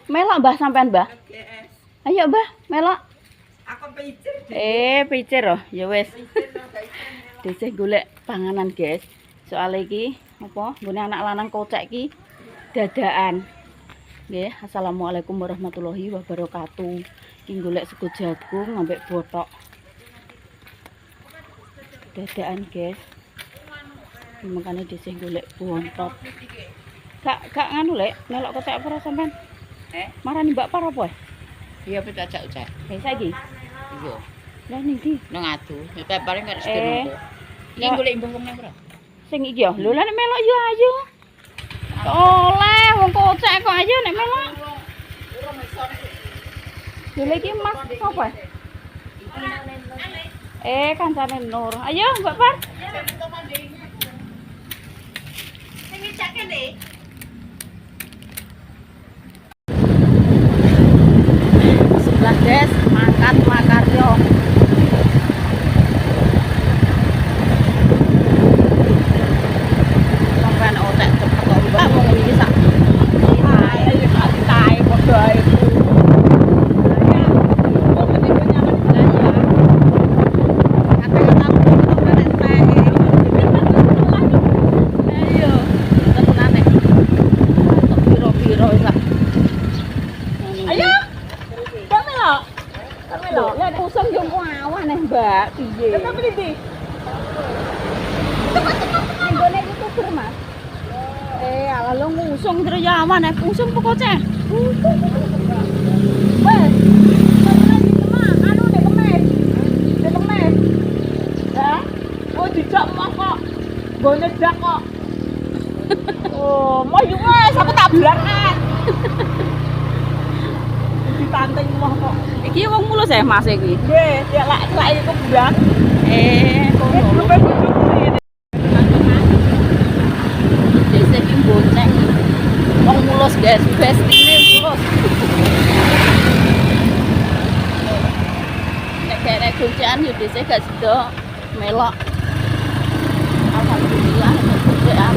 Melok Mbah sampean, Mbah. Ayo, Mbah, melok. Aku picir. Picir oh. Ya wis. Dhisik golek panganan, guys. Soale iki apa? Nggone anak lanang kocek iki dadakan. Nggih, assalamualaikum warahmatullahi wabarakatuh. Iki golek sego jagung ambek botok. Dadakan, guys. Makane dhisik golek bontot. Gak nganu lek, melok kocek apa sampean? Marani Mbak Par apa? Iya pita cak cak. Saiki. Iya. Lah ning ndi? Nang adu. Ya paling gak sekono. Iki golek mbah wong nang ora. Sing iki yo. Lho lah nek melok yo ayo. Oleh wong kocek kok ayo nek melok. Lho iki Mas sapa? Kancane Nur. Ayo Mbak Par. Sing ngecak kene. Sebelah guys, makan makaryo. Sampeyan otek cepet kok Mbak wong iki sak. Ayo tak tae padha ae. Mbak, piye? Lah tapi ndi? Nggone YouTuber, Mas. Ala lo ngusung terus ya awan ngusung pokoke. Wes. Sampeyan di kemah, anu nek kemes. Nek kemes. Ya? Oh dijak mah kok. Nggone dak kok. Oh, mau yo wes aku tak berangkat. Tanteng mah kok. Iki wong mulus Mas iki. Nggih, ya lek iku bulan. Kono. Desa iki bonceng. Wong mulus, guys. Bestine mulus. Nek gocekan yo desa gak sida melok. Alhamdulillah gocekan.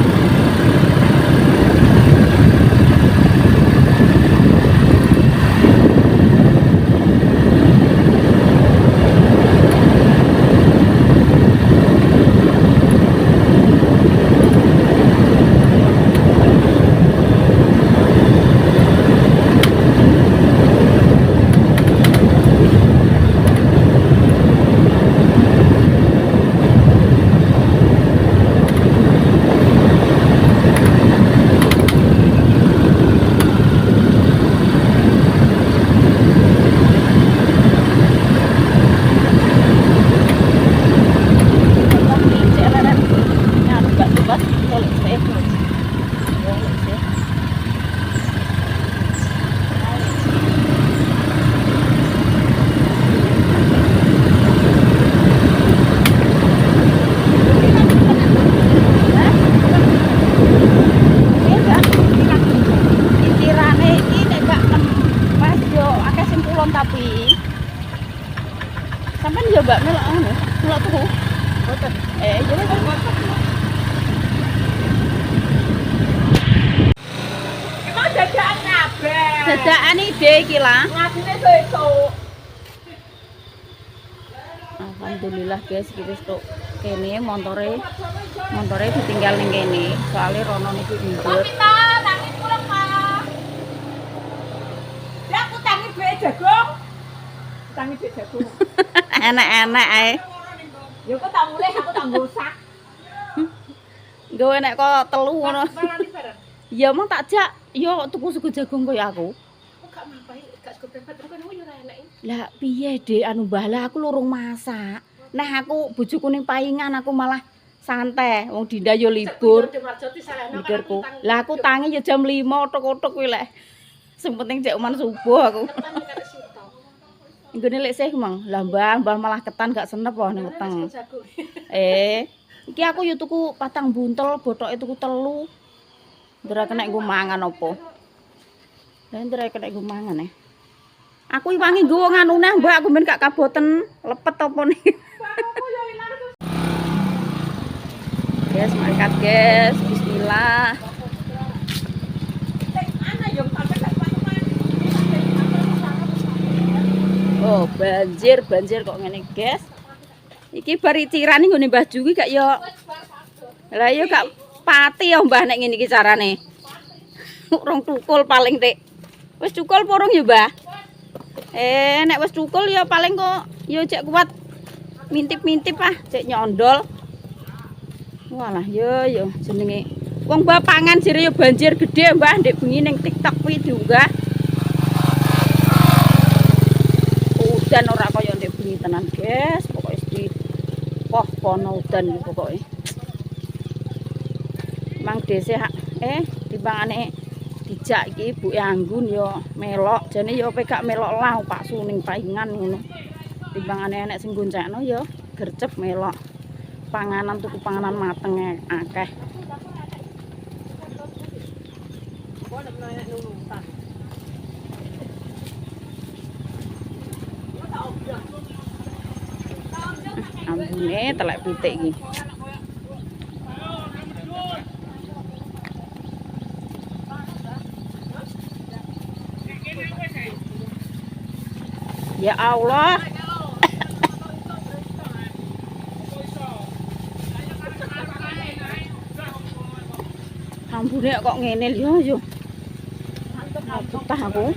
Tapi sampai nyoba melok anu, melok tuku. Boten. Jadi kan boten. Emang dadakan kabeh. Dadakan ide iki lah. Ngadine sesuk. Alhamdulillah guys, iki wis tok kene montore ditinggal ning kene. Soale rono niku ndut. Tangi pulang, Pak. Ya aku tangi bae jagung. Tangi bae jagung. Enak-enak ae. Ya kok tak mulih aku tak ngosak. Nggowe nek kok telu ngono. Ya emang tak jak, ya tuku sego jagung kaya aku. Gak mapai, gak sego pepet kan yo ora elek. Lah piye, Dik? Anu mbah lah aku lurung masak. Nah aku bojoku ning paingan aku malah santai. Wong Dinda yo libur. Mikirku. Lah aku tangi yo jam 5 otok-otok kuwi lek. Sing penting cek uman subuh aku. Nggone lek sih mang, lah mbah malah ketan gak senep wae ning weteng. Iki aku yo tuku patang buntel, botoke tuku telu. Ndra kena nggo mangan apa? Lah ndra kena nggo mangan Aku wangi nggo nganu neh, Mbak, aku men gak kaboten lepet apa nih. Guys, mangkat guys. Bismillah. banjir kok ngene, guys. Iki bar iciran nggone Mbah Ju iki gak yo. Lah yo gak pati yo Mbah nek ngene iki carane. Urung tukul paling Dik. Wis cukul porong ya, Mbah? Nek wis cukul ya paling kok ya cek kuat mintip-mintip ah, cek nyondol. Walah yo jenenge wong Mbah pangan jere ya banjir gede Mbah ndek bengi ning TikTok kuwi diunggah. Udan ora kaya ndek bengi tenan, guys. Pokoke di pono udan iki pokoke. Mang dese timbangane dijak iki ibuke Anggun yo melok, jane yo pegak melok lah Pak Suning paingan ngono. Timbangane enek sing goncekno yo gercep melok. Panganan tuku panganan mateng akeh. Ambune telek pitik iki. Ya Allah. Ambune kok ngene lho yo. Betah aku.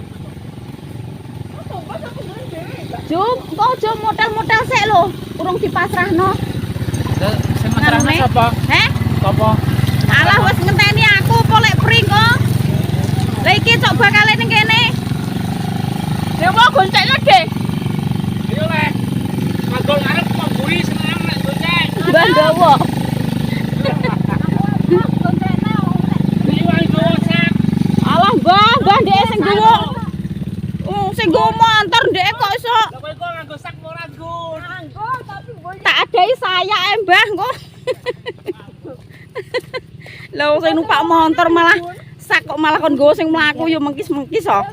Jum, kok jum modal-modal sik lho, urung dipasrahno. Sing masrahno sapa? Sapa? Alah wis ngenteni aku apa lek pring kok. Lah iki cok bakale ning kene. Ya mau goncekno, Dik. Ayo le. Magol arep kok buri seneng nek gonceng. Mbah Dawa. Alah Mbah ndek sing gowo. Sing gowo montor ndek kok iso. Lah kowe kok nganggo sak ora nggon. Nganggo tapi tak adai saya Mbah kok. Lah sing numpak motor malah sak kok malah kon nggowo sing mlaku yo mengkis-mengkis kok.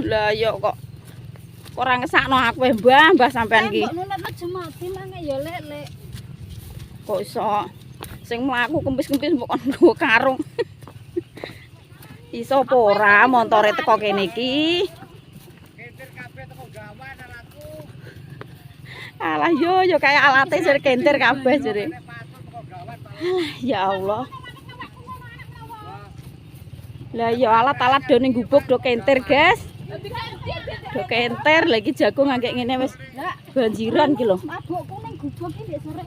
Lah yo kok ora ngesakno aku Mbah sampean iki. Kok nunut jemati maneh ya lek. Kok iso sing mlaku kempis-kempis mbok kon nggo karung. Iso apa ora montore teko kene iki? Kenter kabeh teko gawan aku. Alah yo kayak alate jare kenter kabeh jare. Alah ya Allah. Lah ya alat-alat do ning gubuk do kenter, guys. Do kenter lagi jagung ngangge ngene wis banjiran iki lho. Mabukku ning gubuk iki ndek sore.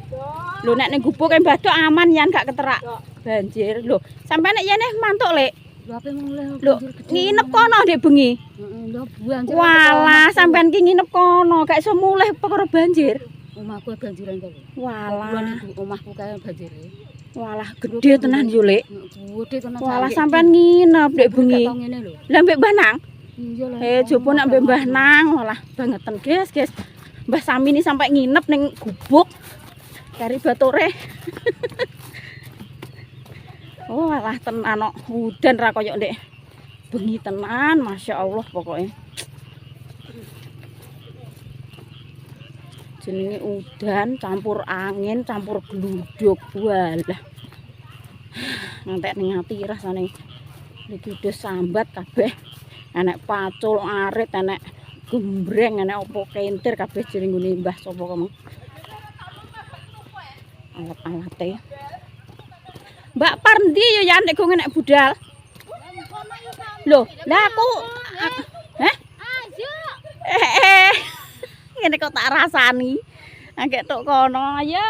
Lho nek ning gubuk e Mbah Dok aman yan gak keterak banjir. Lho, sampe nek yene mantuk, Lek. Lho, nginep kono ndek bengi. Heeh, walah, sampean ki nginep kono, gak iso mulih perkara banjir. Omahku banjiran kok. Walah, Omahku kae banjir. walah gede tenan yo, Lek. Gede tenan. Walah sampean nginep ndek bengi. Lah mbek Mbah Nang? Iya lah. Jopo nak mbek Mbah Nang, walah bangeten, guys. Mbah Samini sampai nginep ning gubuk dari Batore. Oh alah tenan kok udan ra koyo ndek bengi tenan, Masya Allah pokoknya. Jenenge udan campur angin campur gluduk, walah. Ngantek ning ati rasane iki udah sambat kabeh. Enek pacul, arit, enek gembreng, enek opo kentir kabeh jering ngene Mbah sapa kemeng. Alat-alate. Mbak Parndi yo ya nek gong enek budal. Loh, lah aku Ayo. Ngene kok tak rasani. Angge tok kono ayo.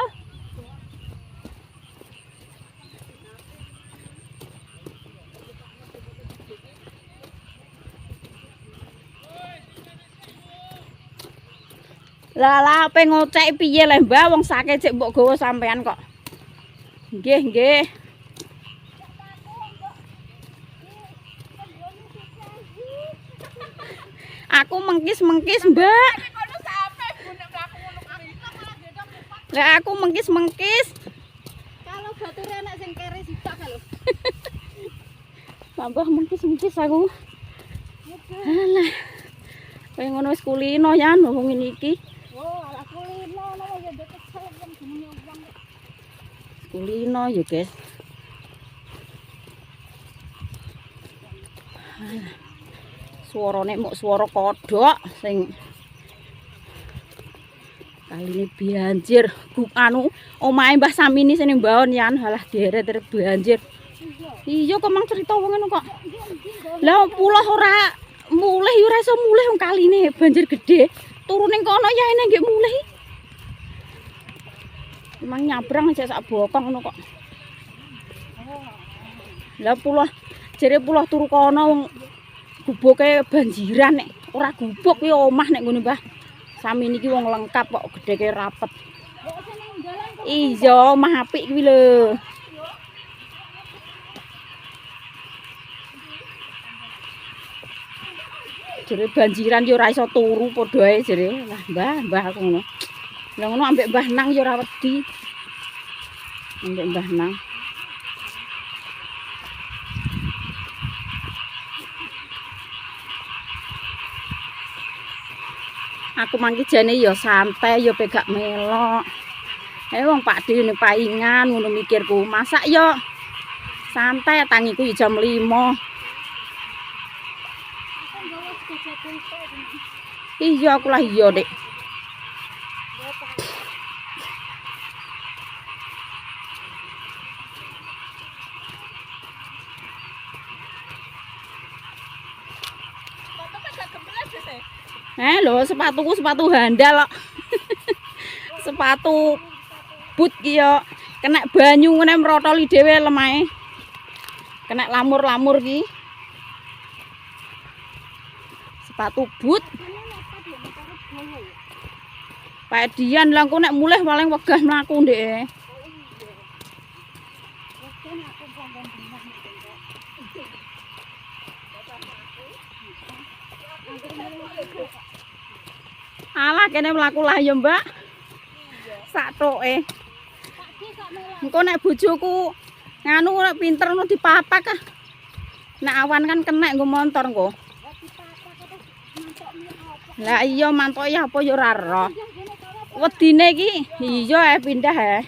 Lah ape ngocek piye le Mbah wong sake cek mbok gawa sampean kok. Nggih, nggih. Aku mengkis-mengkis, Mbak. Lah aku mengkis-mengkis. Kalau bature enak sing kere sitok kalau. Tambah mengkis-mengkis aku. Alah. Kayak ngono wis kulino ya wong ngene iki. Oh, ala kulino lho ya deket saya wong jenenge wong. Kulino ya, guys. Suarane mok suara kodhok sing Kali ini banjir. Anu omahe Mbah Samini sini mbahon yan halah deret banjir. Iya kok mang cerita wong ngono kok. Lah pulau ora mulih ora iso mulih wong kaline banjir gede. Turun ning kono ya ini nggih mulih. Emang nyabrang aja sak bokong ngono kok. Lah pulau jere pulau turu kono wong gubuke banjiran nek ora gubuk kuwi omah nek ngene Mbah. Sami niki wong lengkap kok gedheke rapet. Iya omah apik kuwi lho. Jere banjiran yo ora iso turu padha ae jere. Lah Mbah aku ngono. Lah ngono ambek Mbah Nang yo ora wedi. Ambek Mbah Nang. Aku mangki jane yo santai yo pe gak melok. Wong Pak Dene paingan ngono mikirku. Masak yo santai tangiku yo jam 5. Iya aku lah iya dek. Lho sepatuku sepatu handal kok. Sepatu boot ki yo kena banyu ngene mrotoli dhewe lemahe. Kena lamur-lamur ki. Sepatu boot. Pak Dian langku nek mulih paling wegah mlaku ndek. Alah kene mlaku lah ya, Mbak. Saktoke. Engko nek bojoku nganu nek pinter ngono dipapak ah. Nek awan kan kena nggo motor engko. Lah iya mantoke apa ya ora roh. Wedine iki iya pindah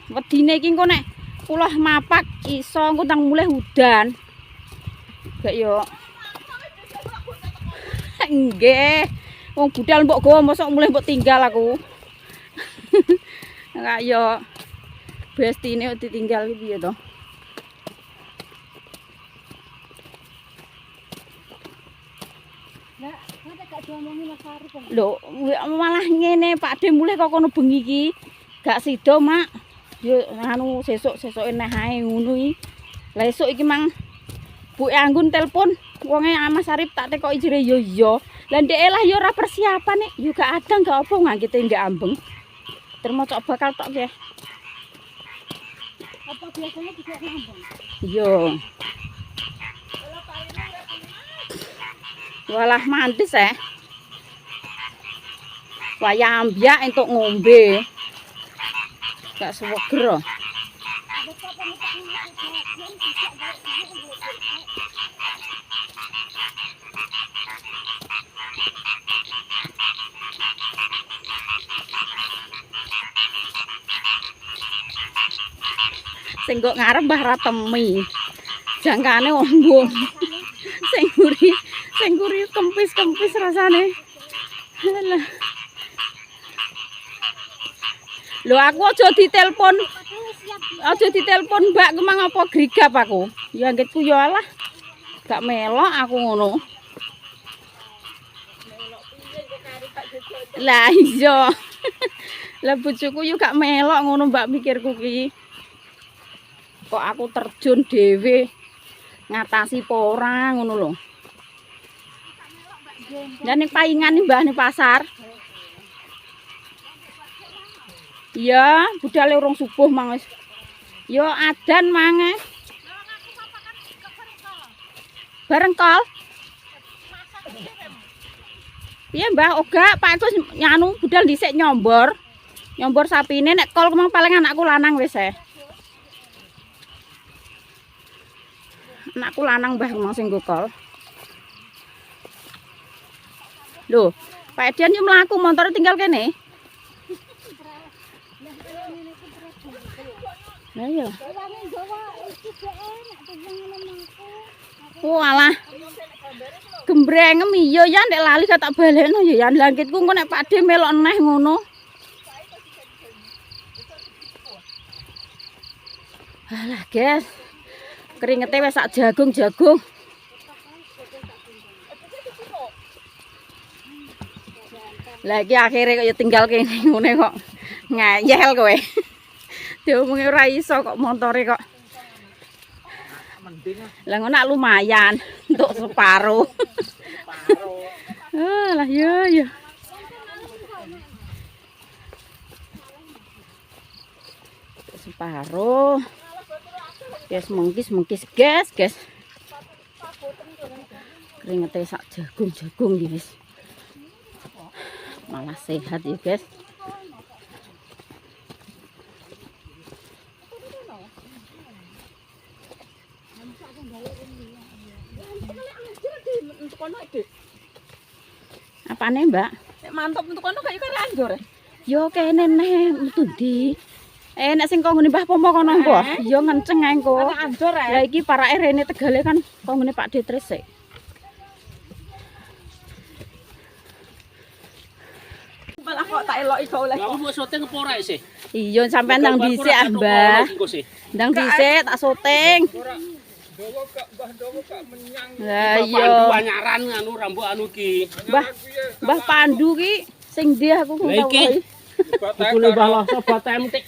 wedine iki engko nek kula mapak iso engko tang mulih udan. Gak yo. Nggih. Wong budal mbok gawa mosok mulih mbok tinggal aku. Enggak yo. Bestine ditinggal iki piye to? Lho, malah ngene Pak De mulih kok kono bengi iki. Gak sida, Mak. Yo anu sesuk-sesuke neh ae ngono iki. Lah esuk iki mang Bu Anggun telepon wonge Mas Arif tak tekoki jere yo iya. Lah ndek lah yo ora persiapan nek yo gak adang gak apa ngangkite ndak ambeng. Termocok bakal tok nggih. Apa biasanya juga ambeng? Yo. Walah mantis wayah ambyak entuk ngombe. Gak seweger. Sing kok ngarep Mbah Ratemi. Jangkane ombong. Sing guri kempis-kempis rasane. Alah. Lho aku aja ditelepon. Aja ditelepon Mbak ku mang apa grigap aku. Ya anggitku ya alah. Gak melok aku ngono. Lah iya. Lah bojoku yo gak melok ngono Mbak mikirku ki. Kok aku terjun dhewe ngatasi ora ngono lho. Lah ning paingan Mbah ning pasar. Iya, budale urung subuh mang wis. Yo adan mang. Bareng kol. Piye Mbah Oga, Pak Agus nyanu budal dhisik nyombor. Nyombor sapine nek kol kemang paling anakku lanang wis Anakku lanang Mbah kemang sing nggo kol. Lho, Pak Edian yo mlaku motor tinggal kene. Lah iya. Oh alah. Gembrengem iya ya nek lali gak tak balekno ya langkitku engko nek Pakde melok neh ngono. Alah, guys. Keringete wis sak jagung-jagung. Lah iki akhire kok ya tinggal kene ngene kok. Ngayel kowe. Diomongi ora iso kok motore kok. Lah ngono lumayan untuk separuh. Lah ya. Separuh. Guys, mengkis guys. Keringete sak jagung-jagung guys. Malah sehat ya guys. Apane, Mbak? Mantap untuk kono kayak lanjur. Yo kene neh metu ndi. Nek sing konggone Mbah Pomo kono engko. Yo ngenceng ae engko. Lanjur Lah iki parake rene Tegale kan konggone Pak Detris sik. Malah kok tak eloki kok oleh. Kamu mau syuting apa ora sih? Iya sampean ndang dhisik ah, Mbah. Ndang dhisik tak syuting. Lah iya. Banyaran anu rambut anu ki. Mbah Pandu ki sing ndi aku Lah iki. Iku le Mbah Loso batahe mentik.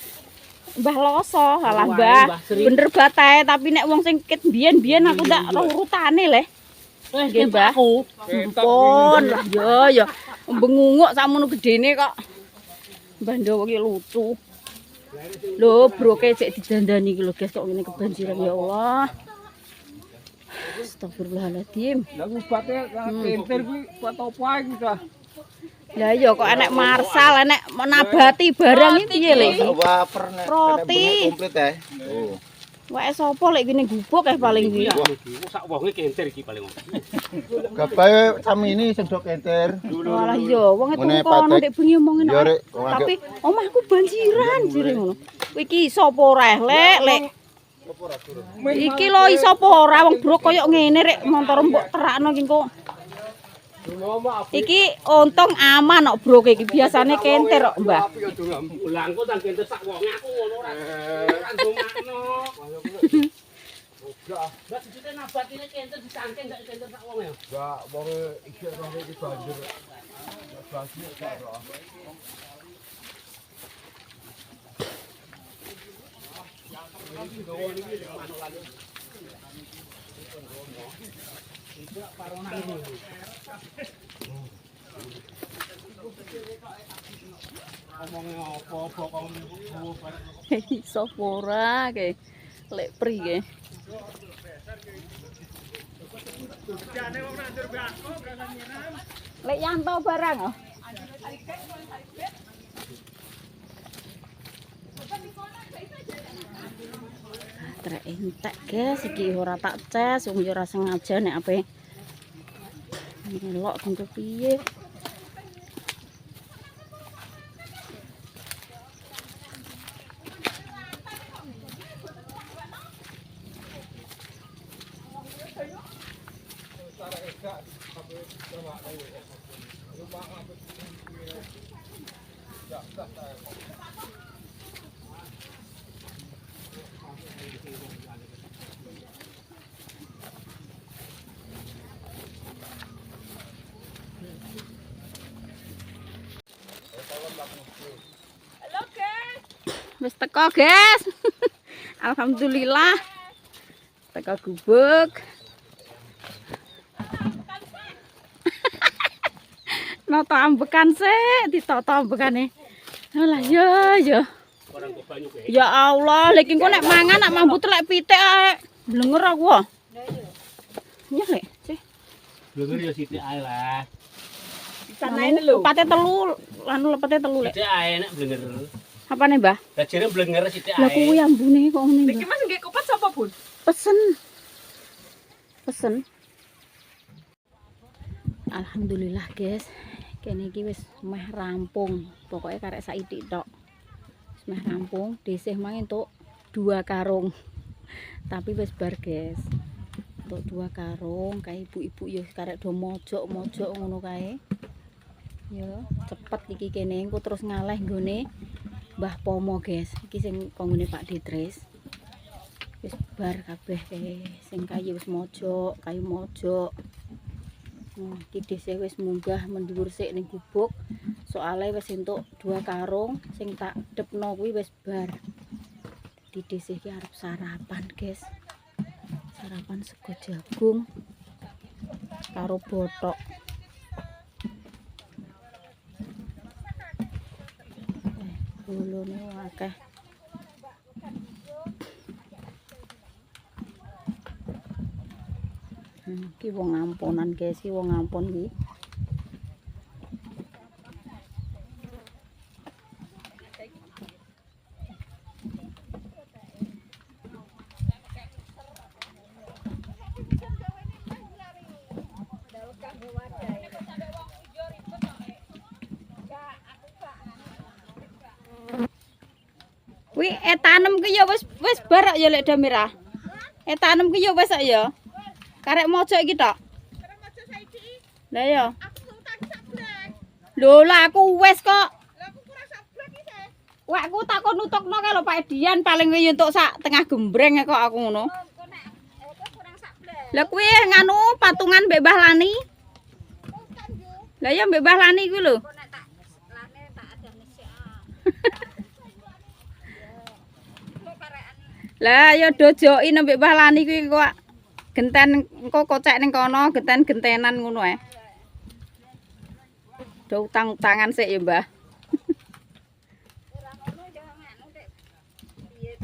Mbah Loso, alah Mbah. Bener batahe tapi nek wong sing kit biyen aku ndak ro urutane le. Nggih Mbah. Ampun lah yo. Bengunguk sakmono gedene kok. Mbah Ndawa ki lucu. Lho, broke cek didandani iki lho guys kok ngene kebanjiran ya Allah. Astagfirullahaladzim. Lah obatnya kenter kuwi buat apa iki ta? Lah iya kok enek marsal, enek nabati barang iki piye le? Waper nek Roti. komplit ya. Oh. Wae sapa lek kene gubuk paling iki. Sak wonge kenter iki paling. Gabae sami ini sing do kenter. Walah iya, wong itu Ngene kono patek. ndek bengi omongin. Ya, Rek, Tapi omahku banjiran jere ngono. Kowe iki sapa ora lek? Iki lho iso apa ora wong bro koyo ngene rek motor mbok terakno iki kok. Iki untung aman kok bro iki biasane kenter kok, Mbah. Lah engko tak kenter sak wonge aku ngono ora. Kan domakno. Lah dijute nabatine kenter disangke ndak kenter sak wonge. Enggak, wong iki rono iki banjir. Banjir gak ora. Iso ora ke lek priye. Lek Yanto barang oh. Trek entek guys iki ora tak ces wong yo ora sengaja nek ape melok bentuk piye. Halo guys. Wis teko guys. Alhamdulillah. Teko gubuk. Noto ambekan sih, ditoto ambekane. Alah ya. Orang kok banyu kae. Ya Allah, lek engko nek mangan nak mambu telek pitik ae. Blenger aku. Ya lek, sih. Blenger ya sithik ae lah. Sanae lho. Lepate telu, anu lepate telu lek. Sithik ae nek blenger. Apane, Mbah? Lah jere blenger sithik Lah ae. kuwi ambune kok ngene. Iki Mas nggih kupat sapa, Bun? Pesen. Alhamdulillah, guys. Kene iki wis meh rampung. Pokoke karek saithik tok. Wis meh rampung, desih mang entuk 2 karung. Tapi wis bar, guys. Untuk 2 karung kae ibu-ibu ya karek do mojok-mojok ngono kae. Ya, cepet iki kene engko terus ngaleh nggone Mbah Pomo, guys. Iki sing konggone Pak Ditris. Wis bar kabeh kae. Sing kayu wis mojok, kayu mojok. Iki dhisik wis munggah mendhuwur sik ning gubuk. Soale wis entuk 2 karung sing tak depno kuwi wis bar. Di dhisik iki arep sarapan, guys. Sarapan sego jagung karo botok. Bulune akeh. Ki wong amponan, guys, ki wong ampon ki. Kuwi tanem ki ya wis barak ya lek Damira. Tanem ki ya wis kok ya. Karek mojok iki tok. Karek mojok saiki. Lah ya. Aku tak sablek. Lho lah aku wis kok. Lah aku kurang sablek iki se. Wak aku takon nutokno kae lho Pak Edian paling yo entuk sak tengah gembreng kok aku ngono. Kok nek kurang sablek. Lah kuwi nganu patungan mbek Mbah Lani. Lah ya mbek Mbah Lani kuwi lho. Kok nek tak lane tak adane sik. Lah ya dojoki nembek Mbah Lani kuwi kok genten engko kocek ning kono genten-gentenan ngono ae. Do utang-utangan sik ya, Mbah.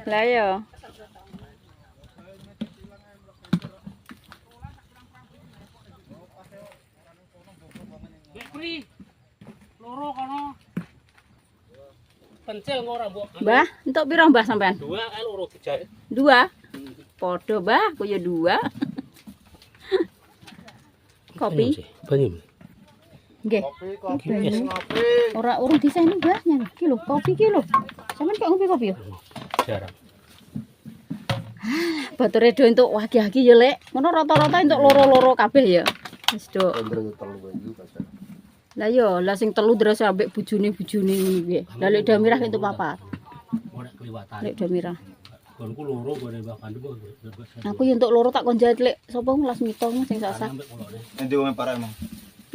Lah ya. Nek pri loro kono. Pencil ora, Mbok. Mbah, entuk piro Mbah sampean? 2 ae loro dijahit. 2. Podo Mbah, aku ya 2. Kopi. Banyu. Nggih. Kopi. Ora urung diseni Mbah, nyen. Iki lho, kopi iki lho. Sampeyan kok ngombe kopi yo? Jarang. Bature do entuk wagi-wagi ya, Lek. Ngono rata-rata entuk loro-loro kabeh ya. Wis do. Lah yo, lah sing telu terus ambek bojone-bojone ngono piye. Lah lek Damirah entuk papat. Ora kliwatan. Lek Damirah. Gonku loro gone Mbak Pandu. Aku yo entuk loro tak kon jahit Lek. Sapa ngelas mitong sing sasak. Endi wong parek emang.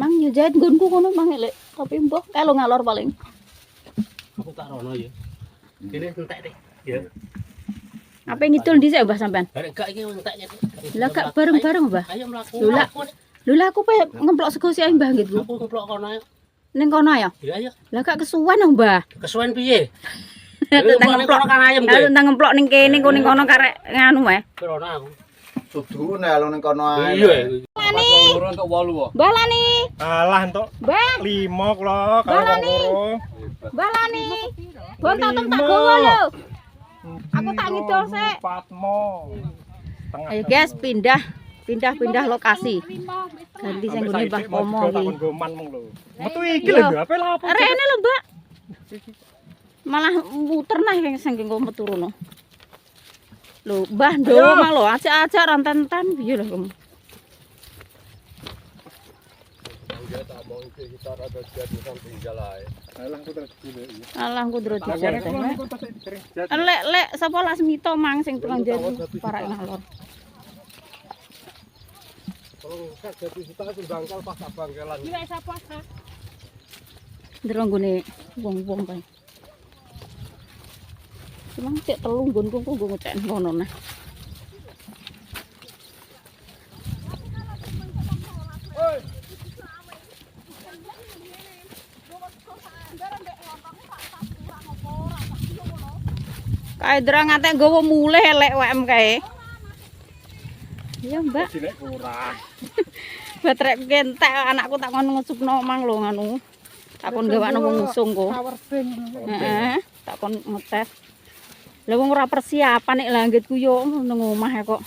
Mang yo jahit nggonku ngono mang Lek. Tapi mbah kalau ngalor paling. Aku tak rono ya. Kene entek deh. Ya. Apa ngidul dhisik Mbah sampean? Arek gak iki enteknya. Lah gak bareng-bareng Mbah. Ayo mlaku. Lho lah aku pe ngemplok sego sik Mbah gitu. Aku ngeplok kono ayo. Ning kono ya. Ya ayo. Lah gak kesuwen oh, Mbah. Kesuwen piye? Tentang ngemplok kan ayam kowe. Tentang ngemplok ning kene ning kono karek nganu wae. Rono aku. Sudu nek alung ning kono ae. Iya. Lani. Loro entuk 8 wae. Mbah Lani. Alah entuk Mbah. 5 kula Mbah karo Lani. loro. Mbah Lani. Bontot tak gowo lho. Aku tak ngidul sik. 4 mo. Setengah. Ayo guys, pindah lokasi. Ganti sing ngene Mbah Pomo iki. Takon goman mong lho. Metu iki Iya. lho, ape lha apa? Rene lho, Mbak. Malah muter nah saking kok metu rono. Lho, Mbah Ndowo mah lho, ajak-ajak ranten-ranten piye lho kamu. Ya tak mau iki kita ada jadi sampai jalan. Alah ku terus dulu. Alah ku ndro Lah dijak. kula niku tasik sering jat. Lek sapa Lasmito mang sing tukang jati parak ngalor. Kalau enggak jadi kita itu bangkal pas bangkelan. Iki lek sapa ta? Ndro nggone wong-wong kae. Cuma cek telu nggonku ku nggo ngecek ngono nah. Kae ndra ngate nggawa mulih elek WM kae. Iya, Mbak. Dilek kurang. Batrek kentek anakku tak kon ngusupno mang lho nganu. Tak kon gawakno wong ngusung kok. Heeh, tak kon ngetes. Lah wong ora persiapan nek langgitku yo nang omah kok.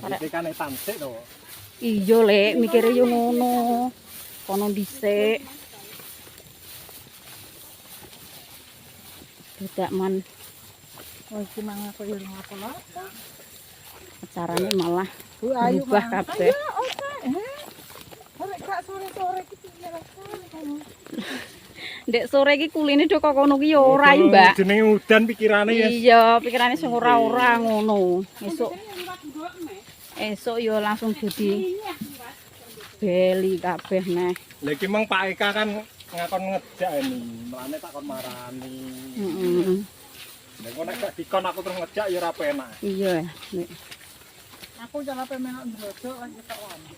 Iki kan tansik to. Iya, Lek, mikire yo ngono. Kono dhisik. Dadak man. Oh, iki mang aku yo apa-apa. carane malah berubah kabeh. Ndek sore iki kuline do kok kono ki ya ora iki, Mbak. Jenenge udan pikirane ya. Iya, pikirane sing ora-ora ngono. Esuk yo langsung jadi beli kabeh neh. Lah iki mang Pak Eka kan ngakon ngejak ini, mlane tak kon marani. Heeh. Nek kok nek gak dikon aku terus ngejak ya ora penak. Iya, Nek. Aku jalan pemelok ndrodok lan ketok wani.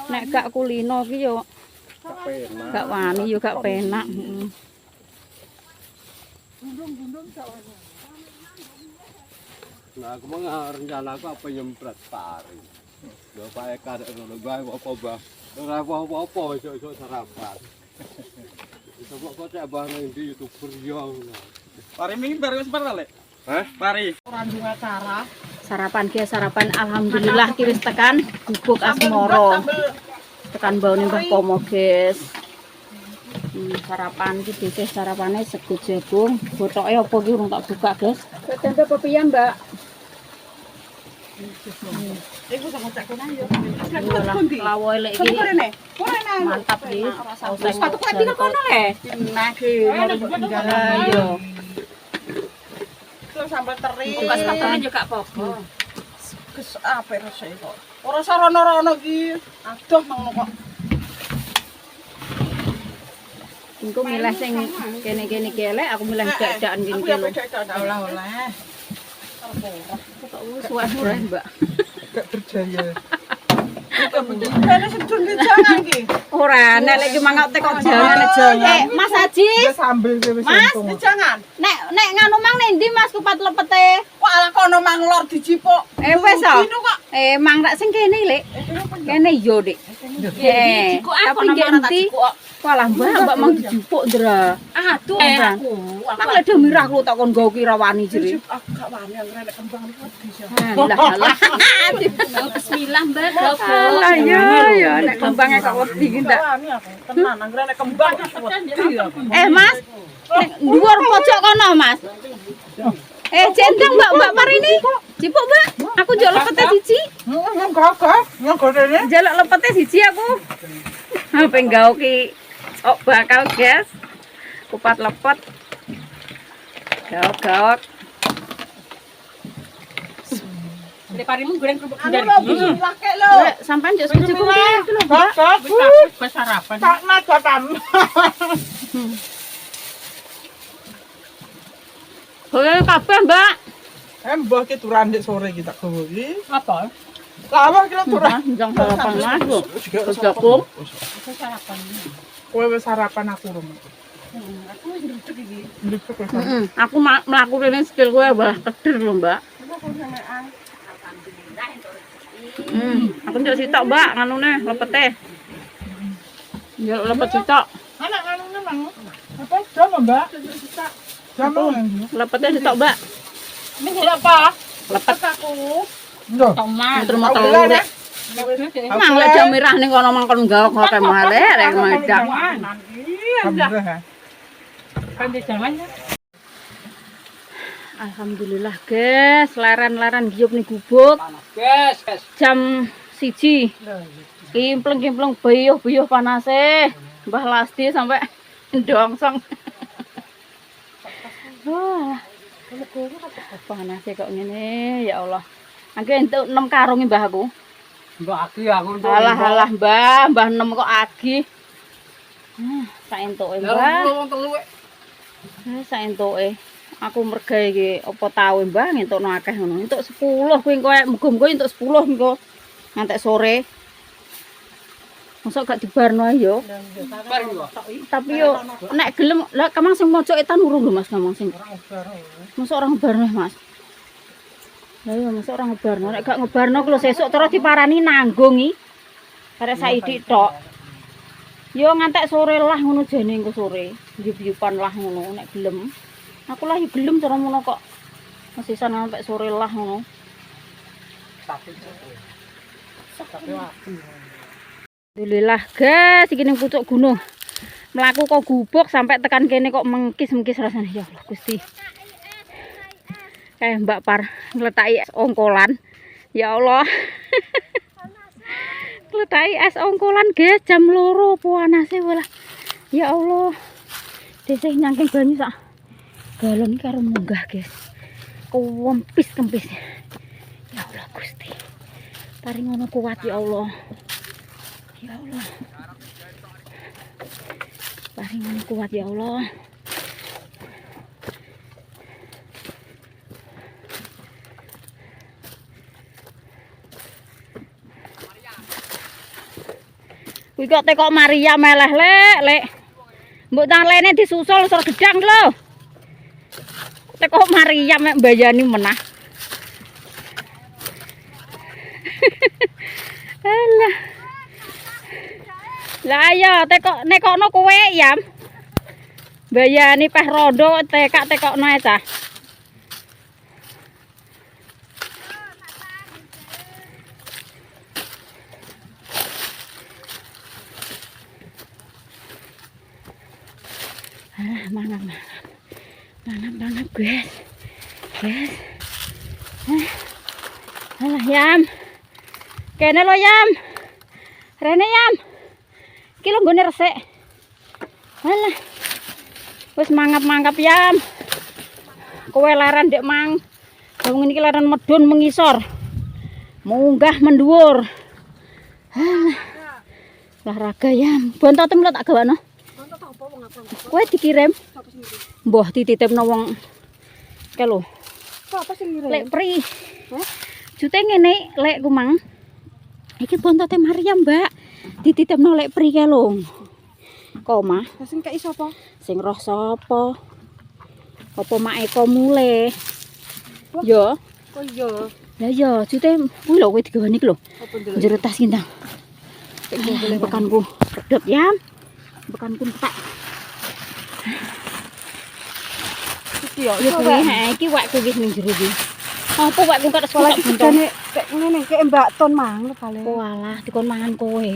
Nek gak kulino ki yo Gak penak. gak wani yo gak penak. Heeh. Gundung-gundung sak wani. Nah, aku mau rencana aku apa yang berat pari. Lho Pak Eka nek ngono bae apa Mbah. Ora apa-apa iso sarapan. Iso kok cek Mbah nang ndi YouTuber yo ngono. Pari ini baru sebentar lek. Hah? Pari. Ora duwe cara. Sarapan ki sarapan alhamdulillah ki wis tekan gubuk asmoro. Tekan baune Mbah Pomo, guys. Sarapan ki dhisik sarapane sego jagung. Botoke apa ki urung tak buka, guys. Tempe apa piye, Mbak? Iku sak ngecek kono yo. Lawoe lek iki mantap iki. Sepatu kaki kok kono le. Nah, iya. Terus sambal teri. Buka sepatunya juga apa-apa. Kes apa rasane kok. Ora sarana-rana iki. Aduh nang kok. Engko milih sing kene-kene ki elek, aku milih dak-dakan Aku kene ya lho. beda oleh-oleh. Kok suwe-suwe, Mbak. Gak berjaya. Kene sedun di jangan ki. Ora, nek lek cuma ngok tekok jangan. Mas Haji, Sambel wis Mas, di jangan. nek nganu mang ning ndi Mas kupat lepete? Kok ala kono mang lor dijipuk. Wis ah. Dino kok. Mang tak sing kene, Lek. Kene yo, Dik. Tapi ngendi? Walah, Mbak mang dijupuk, Ndra. Aduh, aku. Mang lek do mirah lu tak kon nggo kira wani jere. Gak wani anggar nek kembang iki bisa. Lah. Bismillah, Mbak. Lah ya, nek kembangnya kok wedi ki ndak. Wani aku. Tenan anggar nek kembang iki wedi aku. Mas. Nek dhuwur pojok kono, Mas. Jendang Mbak Marini. Cipuk, Mbak. Aku njaluk lepete siji. Enggak rene. Njaluk lepete siji aku. Pengen gawe ki ok bakal, guys. Kupat lepet. Gaok-gaok. Lek parimu goreng kerupuk Anu lho lake lho. Sampean njok siji ku iki lho, Mbak. wis sarapan. Tak nadatam. Boleh kabeh, Mbak. Mbah ki turan dik sore iki tak gowo iki. Apa? Lawah ki turan. Njang sarapan Mas. Terus jagung. Sarapan. Kowe wis sarapan aku rum. Aku wis ndruk iki. Ndruk wis. Aku mlaku rene skill kowe malah keder lho, Mbak. Aku njok sitok, Mbak, nganune lepete. Njok lepet sitok. Anak anune mang. Apa jam, Mbak? Jam Lepete sitok, Mbak. Ini apa? Lepet Aku. Ndok. Tomat. muter-muter rek. Mang lek jam merah ning kono mangkon gaok kok male rek medang. Kan di jalan. Alhamdulillah, guys, leren-leren giyup ning gubuk. Guys. Jam 1. Kimpleng-kimpleng beyuh-beyuh panase. Mbah Lasti sampai ndongsong. Wah. Panase kok ngene, ya Allah. Angge entuk 6 karung Mbah aku. Mbak Aki aku untuk. Alah Mbah 6 kok agih. Sak entuke, Mbah. Sak entuke. Aku mergawe iki apa tau Mbah ngentukno akeh ngono. Entuk 10 kuwi kowe muga-muga entuk 10 engko ngantek sore. Mosok gak dibarno ae yo. Tapi yo nek gelem lah kamang sing mojok etan urung lho Mas kamang sing. Mosok ora ngebarno Mas. Lah yo mosok ora ngebarno. Nek gak ngebarno ku lho sesuk terus diparani nanggung iki. Karek saidik tok. Yo ngantek sore lah ngono jane engko sore. Njub-njuban lah ngono nek gelem. Aku lah yo gelem cara ngono kok. Mesisan sampai sore lah ngono. Alhamdulillah guys, iki ning pucuk gunung. Mlaku kok gubuk sampai tekan kene kok mengkis-mengkis rasane. Ya Allah Gusti. Kayak Mbak Par ngletaki ongkolan Ya Allah. Kletai es ongkolan guys, jam 2 panase walah. Ya Allah. Desih nyangking banyu sak galon iki karo munggah guys. Kempis. Ya Allah Gusti. Paring ngono kuat ya Allah. Ya Allah. Paring ngono kuat ya Allah. Kuwi kok teko Maria meleh lek. Mbok tang lene disusul sur gedang lho. Teko Maria mek mbayani menah. Alah. Lah ayo nekokno kowe ya. Mbayani peh rondo tekokno ae cah. Mangap guys. Alah Yam. Kene lo Yam. Rene Yam. Iki lho nggone resik. Alah. Wis mangap Yam. Kowe leren ndek mang. Wong iki leren medun mengisor. Munggah mendhuwur. Alah. Olahraga Yam. Bontotem lho tak gawakno. Kowe dikirim. Mbah dititipno wong ke lho. Apa sing ngirim? Lek pri. Jute ngene lek ku mang. Iki bontote Maryam, Mbak. Dititipno lek pri ke lho. Koma. Sing kei sapa? Sing roh sapa? Apa mak Eko mule? Yo. Oh iya. Lah yo, jute kuwi lho kowe digawani iki lho. Apa ndelok? Jero tas kintang. Bekanku pedhot ya. Bekanku tak. Iki yo. Ya kuwi iki wakku wis ning jero iki. Apa wakku kok sekolah Jane kek ngene kek Mbak Ton mang lho kale. Walah dikon mangan kowe.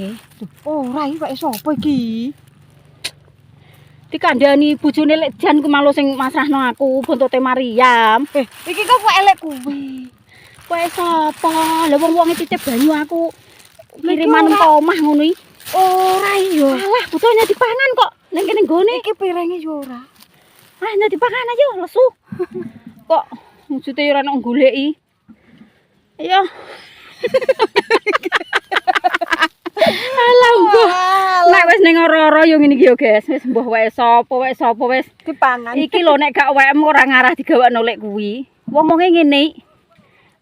Ora iki wek sapa iki? Dikandani bojone lek jan ku malu sing masrahno aku bontote Maryam. Iki kok kok elek kuwi. Kowe sapa? Lah wong-wong titip banyu aku kiriman ke omah ngono iki. Ora iya. Alah botolnya dipangan kok ning kene nggone. Iki piringe yo ora. Ah nek dipangan aja lesu. Kok maksudnya ora nek goleki. Ayo. Alah mbah. Nek wis ning ora-ora yo ngene iki yo guys. Wis mbah wae sapa wis Dipangan. iki lho nek gak wekmu ora ngarah digawakno lek kuwi. Wong-wonge ngene.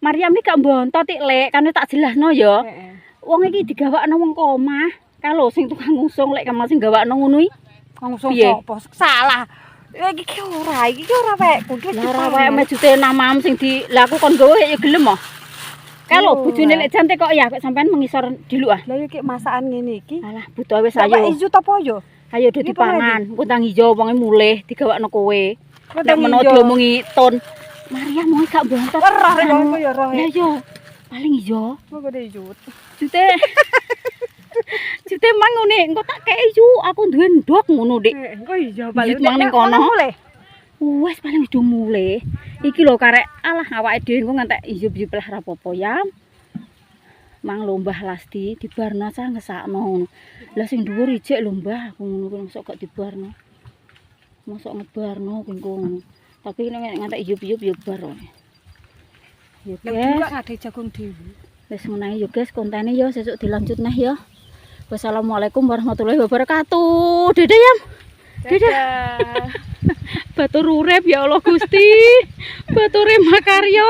Maryam iki gak mbontot tik lek, kan tak jelasno ya. Wong iki digawakno wong omah. Kalau sing tukang ngusung lek kamu sing gawakno ngono iki. Langsung Piye? sapa? Salah. Iki ora wekku. Lah ora wae mejute namam sing dilaku kon gawe ya gelem ah. Kalau bojone lek jante kok ya kok sampean mengisor diluk ah. Lah yo ki masakan ngene iki. Alah butuh wis Ayo ayo. ijo apa yo? Ayo do dipangan. Kutang ijo wonge mulih digawakno kowe. Nek Kutang menawa ijo. diomongi ton. Maria mau gak bontot. Roh rek kok yo roh. Lah yo paling ijo. Kok gede ijo. Jute. Jute mang ngene engko tak kei yu aku duwe ndok ngono Dik. Kok ijo Balik mang ning kono. Wes paling wis mulih. Iki lho karek alah awake dhewe engko ngantek ijo-ijo lah rapopo ya. Mang lombah lasti dibarno cah ngesakno ngono. Lah sing dhuwur ijek lho Mbah, aku ngono kuwi mosok gak dibarno. Mosok ngebarno kuwi ngono. Tapi nek ngantek ijo-ijo ya bar wae. Ya Lah juga guys, ngade jagung dhewe. wis menawi ya guys kontene ya sesuk dilanjut neh ya. Wassalamualaikum warahmatullahi wabarakatuh. Dadah ya. Dadah. Batur urip ya Allah Gusti. Bature makarya.